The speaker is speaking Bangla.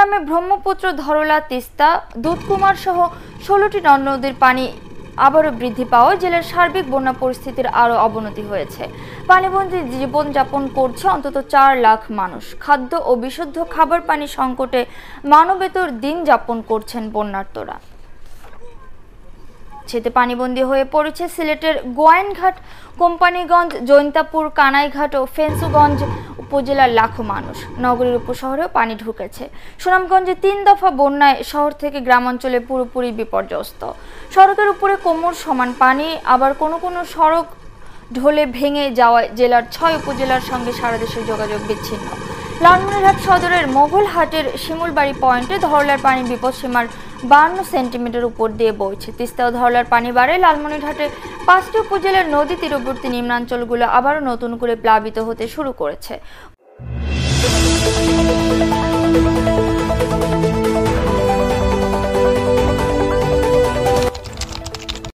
চট্টগ্রামে ব্রহ্মপুত্র, ধরলা, তিস্তা, দুধকুমার সহ 16টি নদ-নদীর পানি আবারও বৃদ্ধি পাওয়ায় জেলার সার্বিক বন্যা পরিস্থিতির আরও অবনতি হয়েছে। পানিবন্দী জীবনযাপন করছে অন্তত 4 লাখ মানুষ। খাদ্য ও বিশুদ্ধ খাবার পানি সংকটে মানবেতর দিন যাপন করছেন বন্যার্তরা। সেতে পানিবন্দী হয়ে পড়েছে সিলেটের গোয়াইনঘাট, কোম্পানিগঞ্জ, জৈন্তাপুর, কানাইঘাট ও ফেঞ্চুগঞ্জ উপজেলার লাখো মানুষ। নগরীর উপশহরেও পানি ঢুকেছে। সুনামগঞ্জে 3 দফা বন্যায় শহর থেকে গ্রামাঞ্চলে পুরোপুরি বিপর্যস্ত। সড়কের উপরে কোমর সমান পানি, আবার কোনো কোনো সড়ক ঢলে ভেঙে যাওয়ায় জেলার 6 উপজেলার সঙ্গে সারা দেশের যোগাযোগ বিচ্ছিন্ন। লালমনিরহাট সদরের মোগলহাটের শিমুলবাড়ি পয়েন্টে ধরলার পানি বিপদসীমার 52 সেন্টিমিটার উপর দিয়ে বইছে। তিস্তা ও ধরলার পানি বাড়ে লালমনিরহাটে 5টি উপজেলার নদী তীরবর্তী নিম্নাঞ্চলগুলো আবারও নতুন করে প্লাবিত হতে শুরু করেছে।